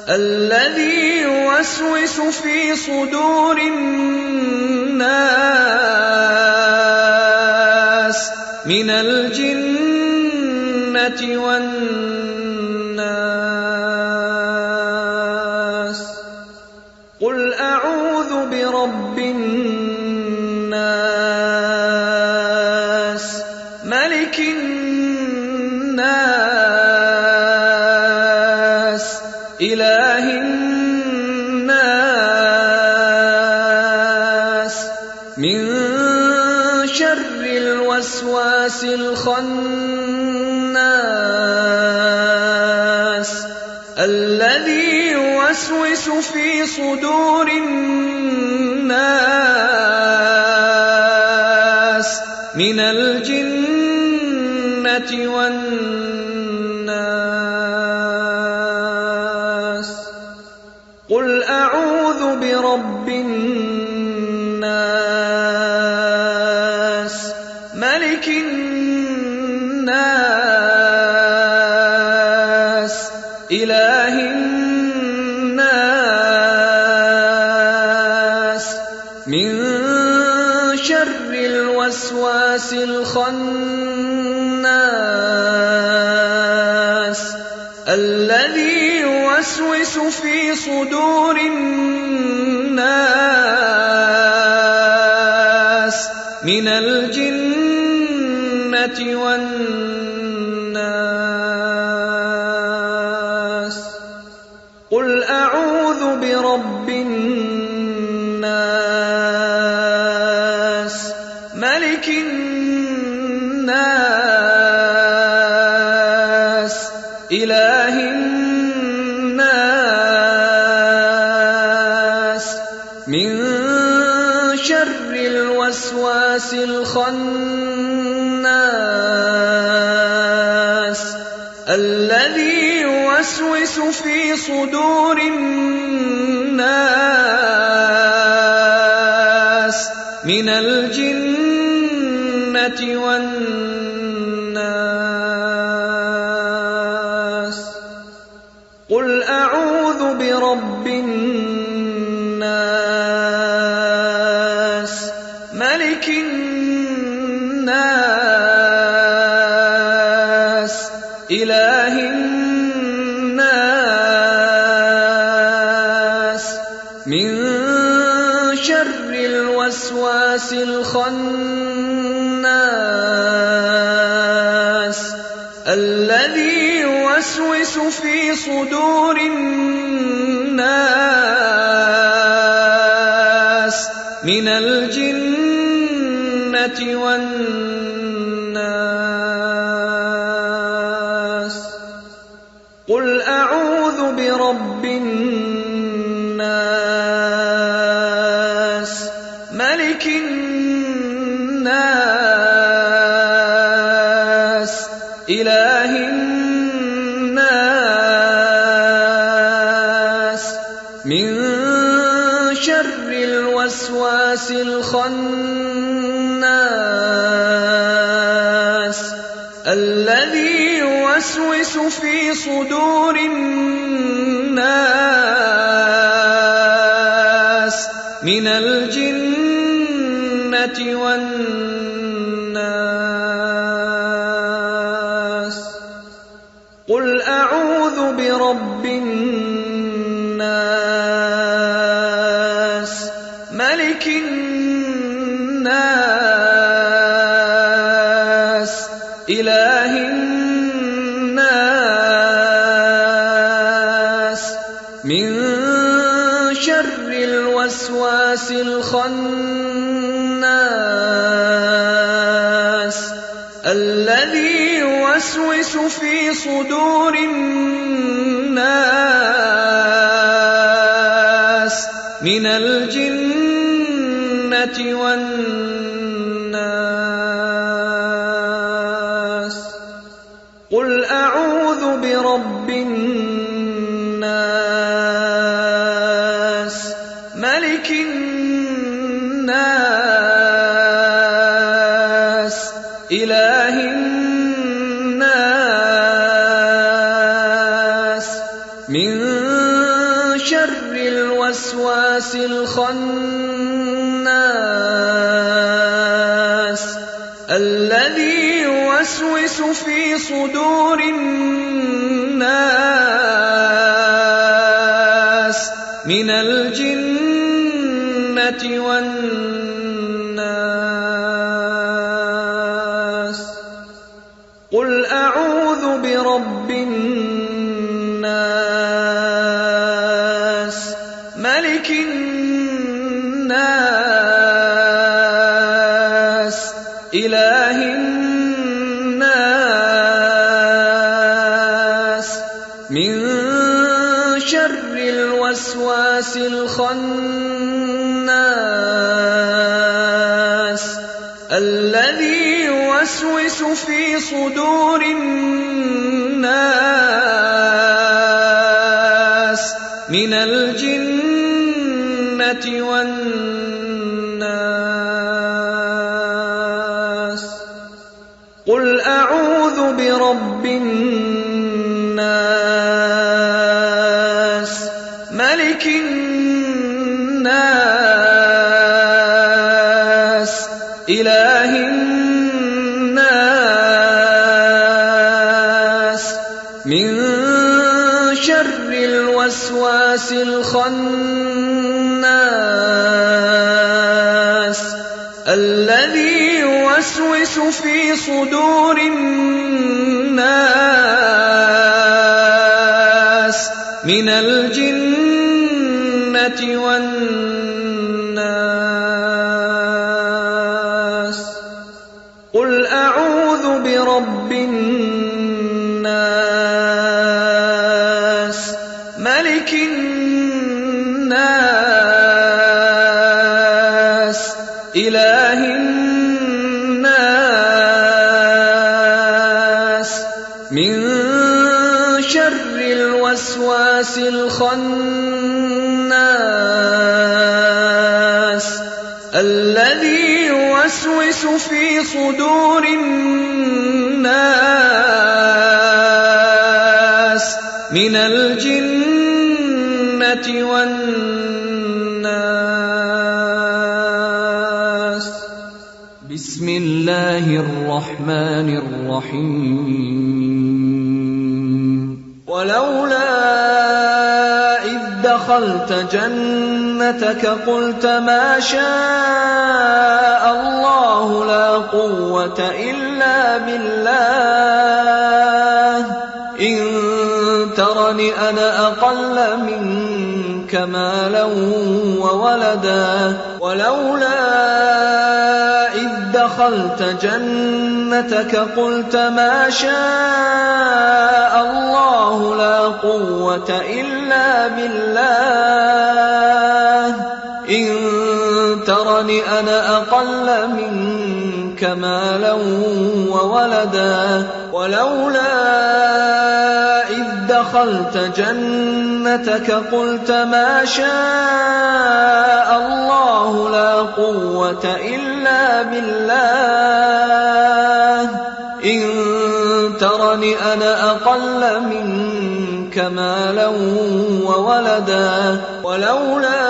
الذي يوسوس في صدور الناس من الجنة والناس. قل أعوذ برب الناس ملك الناس إله الناس من شر الوسواس الخناس الذي يوسوس في صدور الناس من الجنة والناس. قل أعوذ برب الناس ملك الناس إله الناس من شر الوسواس الخناس الذي يوسوس في صدور الناس من الجنة والناس. قل أعوذ برب الناس ملك الناس إله الناس من شر الوسواس الخناس الذي يوسوس في صدور الناس من الجنة والناس. قل أعوذ برب الناس ملك الناس إله الناس من شر الوسواس الخناس الذي يوسوس في صدور الناس من الجنة والناس. قل أعوذ برب الناس ملك الناس إله الناس من شر الوسواس الخناس الذي يوسوس في صدور الناس من الجنة والناس. قل أعوذ برب الناس ملك الناس إله الناس من الوسواس الخناس الذي يوسوس في صدور الناس من الجنة والناس. قل أعوذ برب الناس ملك الناس إله الناس من شر الوسواس الخناس الذي يوسوس في صدور الناس من الجنة والناس. قل أعوذ برب الناس ملك الناس إله الناس من شر الوسواس الخناس الذي يوسوس في صدور الناس من الجنة والناس. قل أعوذ برب الناس ملك الناس إله الناس من شر الوسواس الخناس الذي يوسوس في صدور الناس من الجنة والناس. قل أعوذ برب الناس ملك الناس إله الناس من شر الوسواس الخناس الذي يوسوس في صدور الناس من الجنة والناس. بسم الله الرحمن الرحيم. ولولا إذ دخلت جنتك قلت ما شاء الله لا قوة إلا بالله إن ترني أنا أقل منك مالا وولدا. ولولا إذ دخلت جنتك قلت ما شاء الله لا قوة إلا بالله إن ترني أنا أقل منك مالا وولدا. ولولا إذ دخلت جنتك قلت ما شاء الله لا قوة إلا بالله إن ترني أنا أقل منك مالا وولدا. ولولا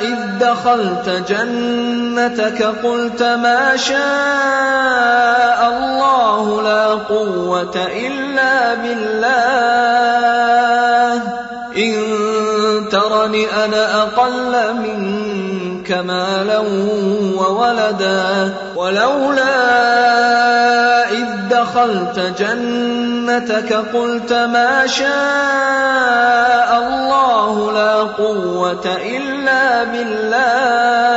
إذ دخلت جنتك قلت ما شاء الله لا قوة إلا بالله إن ترني أنا أقل منك مالا وولدا. ولولا إذ دخلت جنتك قلت ما شاء الله لا قوة إلا بالله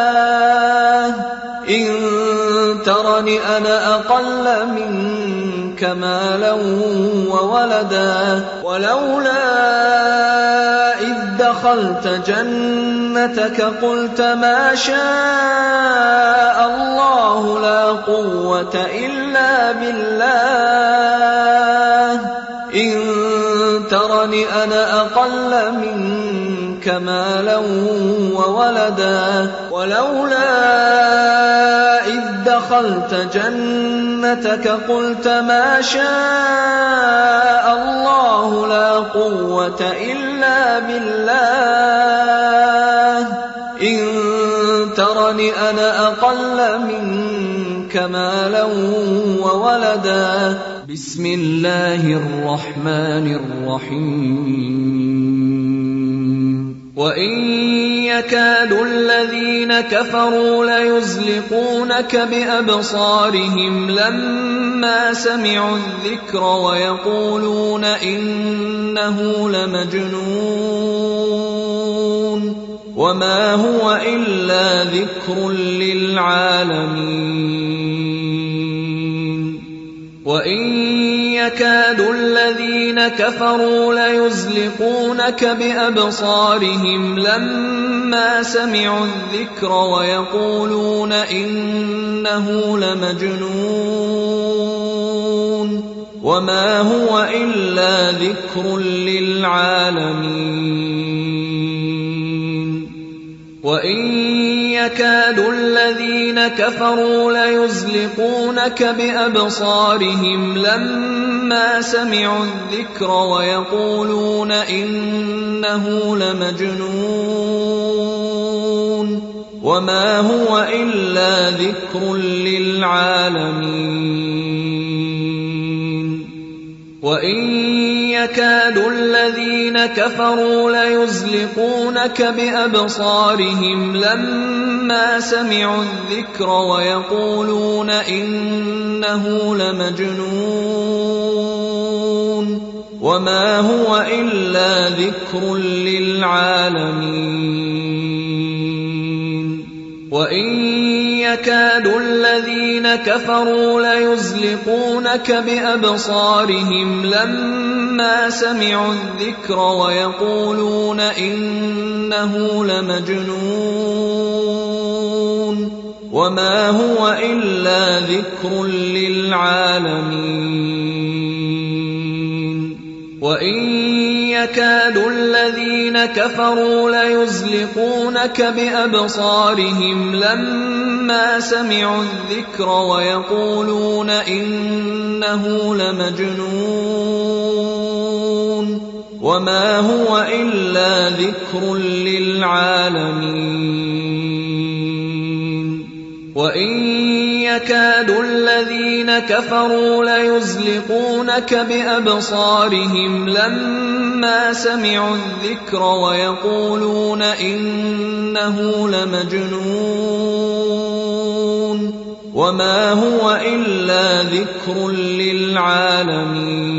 إن ترني أنا أقل منك مالا وولدا ولولا إذ دخلت جنتك قلت ما شاء الله لا قوة إلا بالله إن ترني أنا أقل منك مالا وولدا ولولا إذ دخلت جنتك قلت ما شاء الله لا قوة إلا بالله إن ترني أنا أقل منك مالا وولدا بسم الله الرحمن الرحيم وإن يكاد الذين كفروا ليزلقونك بأبصارهم لما سمعوا الذكر ويقولون إنه لمجنون وما هو إلا ذكر للعالمين وإن يكاد الذين كفروا ليزلقونك بأبصارهم لما سمعوا الذكر ويقولون إنه لمجنون وما هو إلا ذكر للعالمين وإن يكاد الذين كفروا ليزلقونك بأبصارهم لما سمعوا الذكر ويقولون إنه لمجنون وما هو إلا ذكر للعالمين وإن يكاد الذين كفروا ليزلقونك بأبصارهم لما سمعوا الذكر ويقولون إنه لمجنون وما هو إلا ذكر للعالمين وإن يكاد الذين كفروا ليزلقونك بأبصارهم لما سمعوا الذكر ويقولون إنه لمجنون وما هو إلا ذكر للعالمين وإن يكاد الذين كفروا ليزلقونك بأبصارهم لما سمعوا الذكر ويقولون إنه لمجنون وما هو إلا ذكر للعالمين وإن يكاد الذين كفروا ليزلقونك بأبصارهم لما سمعوا الذكر ويقولون إنه لمجنون وما هو إلا ذكر للعالمين